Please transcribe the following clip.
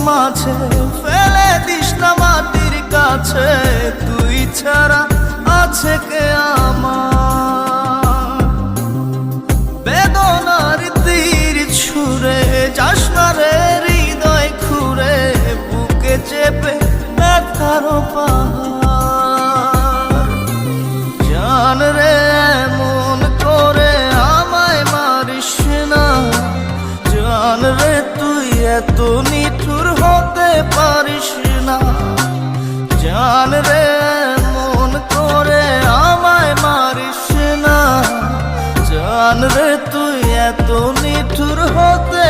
মাঝে ফেলে দিস না মাটির কাছে, তুই ছাড়া আছে কে আমার? বেদনার তীর ছুঁড়ে যাস না রে হৃদয় খুঁড়ে, বুকে চেপে ব্যথার পাহাড়। জান রে এমন করে আমায় মারিস না, জান রে তুই এত নিঠুর হতে পারিস না। জান রে এমন করে আমায় মারিস না, জান রে তুই এত নিঠুর হতে